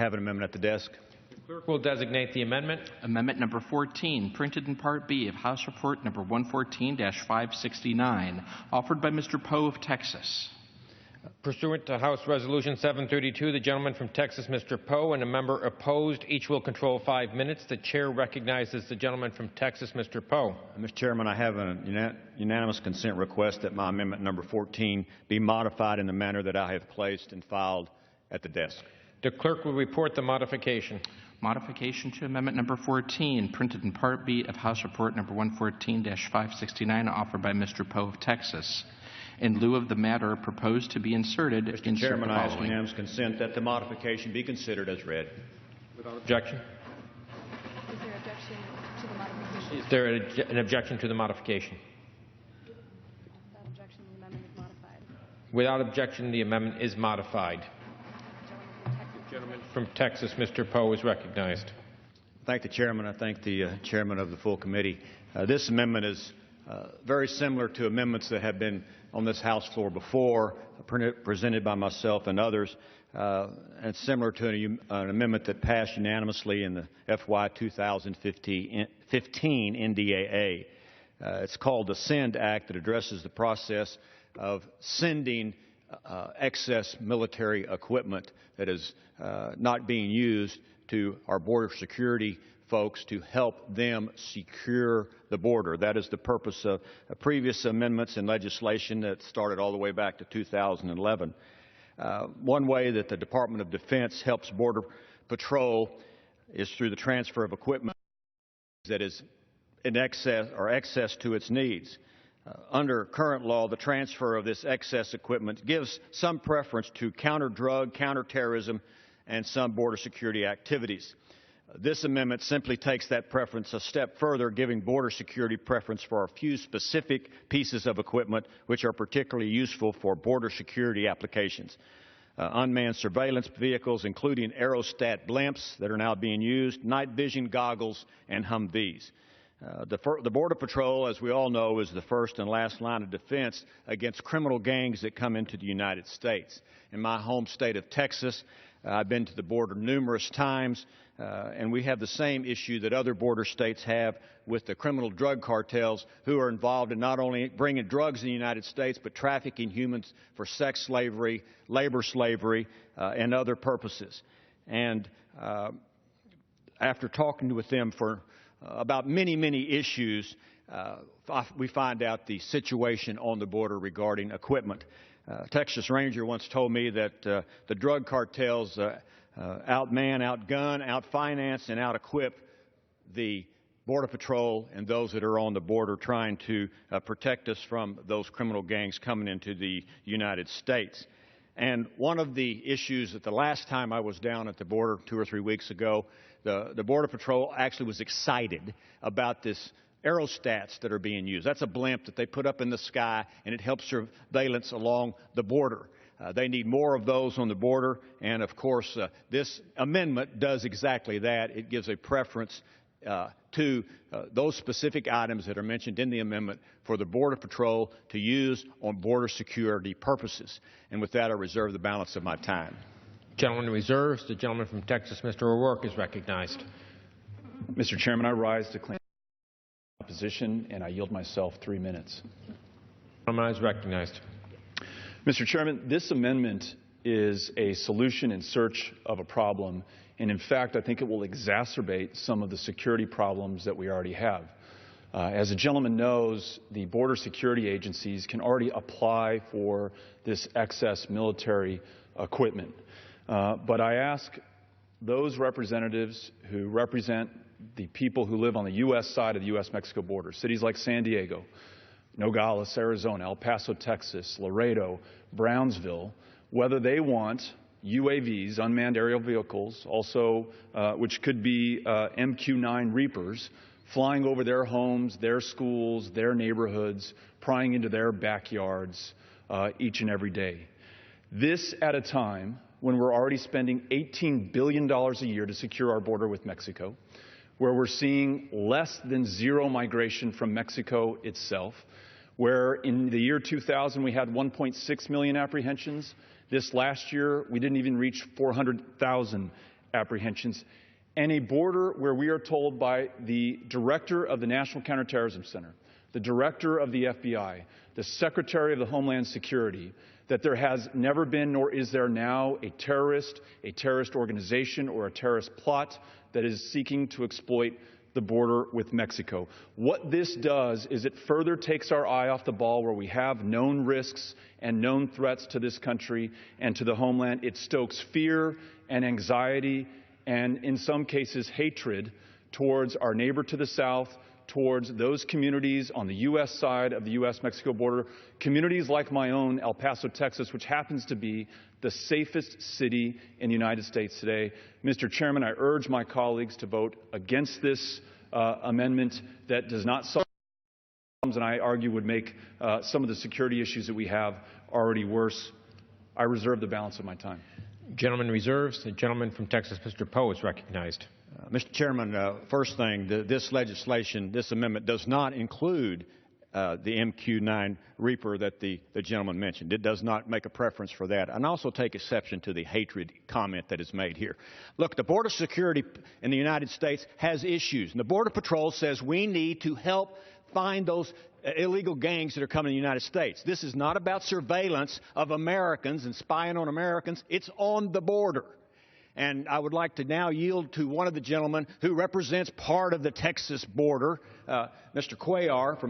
have an amendment at the desk. The clerk will designate the amendment. Amendment number 14, printed in Part B of House Report number 114-569, offered by Mr. Poe of Texas. Pursuant to House Resolution 732, the gentleman from Texas, Mr. Poe, and a member opposed. Each will control 5 minutes. The chair recognizes the gentleman from Texas, Mr. Poe. Mr. Chairman, I have a unanimous consent request that my amendment number 14 be modified in the manner that I have placed and filed at the desk. The clerk will report the modification. Modification to Amendment number 14, printed in Part B of House Report number 114-569, offered by Mr. Poe of Texas. In lieu of the matter proposed to be inserted, Mr. Chairman, I ask unanimous consent that the modification be considered as read. Without objection. Is there an objection to the modification? Is there an objection to the modification? Without objection, the amendment is modified. Without objection, the amendment is modified. The gentleman from Texas, Mr. Poe, is recognized. Thank the chairman. I thank the chairman of the full committee. This amendment is very similar to amendments that have been on this House floor before, presented by myself and others, and similar to an amendment that passed unanimously in the FY 2015 NDAA. It's called the SEND Act, that addresses the process of sending excess military equipment that is not being used to our border security folks to help them secure the border. That is the purpose of previous amendments and legislation that started all the way back to 2011. One way that the Department of Defense helps Border Patrol is through the transfer of equipment that is in excess or excess to its needs. Under current law, the transfer of this excess equipment gives some preference to counter-drug, counter-terrorism, and some border security activities. This amendment simply takes that preference a step further, giving border security preference for a few specific pieces of equipment which are particularly useful for border security applications. Unmanned surveillance vehicles, including aerostat blimps that are now being used, night vision goggles, and Humvees. The Border Patrol, as we all know, is the first and last line of defense against criminal gangs that come into the United States. In my home state of Texas, I've been to the border numerous times, and we have the same issue that other border states have with the criminal drug cartels who are involved in not only bringing drugs in the United States, but trafficking humans for sex slavery, labor slavery, and other purposes. And after talking with them for about many issues, we find out the situation on the border regarding equipment. Texas Ranger once told me that the drug cartels outman, outgun, outfinance, and outequip the Border Patrol and those that are on the border trying to protect us from those criminal gangs coming into the United States. And one of the issues that the last time I was down at the border 2 or 3 weeks ago, the Border Patrol actually was excited about this aerostats that are being used. That's a blimp that they put up in the sky, and it helps surveillance along the border. They need more of those on the border, and of course this amendment does exactly that. It gives a preference to those specific items that are mentioned in the amendment for the Border Patrol to use on border security purposes. And with that, I reserve the balance of my time. Gentleman reserves. The gentleman from Texas, Mr. O'Rourke, is recognized. Mr. Chairman, I rise to claim opposition, and I yield myself 3 minutes. The gentleman is recognized. Mr. Chairman, this amendment is a solution in search of a problem, and in fact, I think it will exacerbate some of the security problems that we already have. As the gentleman knows, the border security agencies can already apply for this excess military equipment. But I ask those representatives who represent the people who live on the U.S. side of the U.S.-Mexico border, cities like San Diego, Nogales, Arizona, El Paso, Texas, Laredo, Brownsville, whether they want UAVs, unmanned aerial vehicles, also which could be MQ-9 Reapers, flying over their homes, their schools, their neighborhoods, prying into their backyards each and every day. This at a time when we're already spending $18 billion a year to secure our border with Mexico, where we're seeing less than zero migration from Mexico itself, where in the year 2000 we had 1.6 million apprehensions. This last year we didn't even reach 400,000 apprehensions, and a border where we are told by the director of the National Counterterrorism Center, the director of the FBI, the secretary of the Homeland Security, that there has never been, nor is there now, a terrorist organization, or a terrorist plot that is seeking to exploit the border with Mexico. What this does is it further takes our eye off the ball where we have known risks and known threats to this country and to the homeland. It stokes fear and anxiety and, in some cases, hatred towards our neighbor to the south, towards those communities on the U.S. side of the U.S.-Mexico border, communities like my own, El Paso, Texas, which happens to be the safest city in the United States today. Mr. Chairman, I urge my colleagues to vote against this amendment that does not solve problems and I argue would make some of the security issues that we have already worse. I reserve the balance of my time. Gentleman reserves. The gentleman from Texas, Mr. Poe, is recognized. Mr. Chairman, first thing, this legislation, this amendment does not include the MQ-9 Reaper that the gentleman mentioned. It does not make a preference for that. And also take exception to the hatred comment that is made here. Look, the border security in the United States has issues, and the Border Patrol says we need to help find those illegal gangs that are coming to the United States. This is not about surveillance of Americans and spying on Americans. It's on the border. And I would like to now yield to one of the gentlemen who represents part of the Texas border, Mr. Cuellar from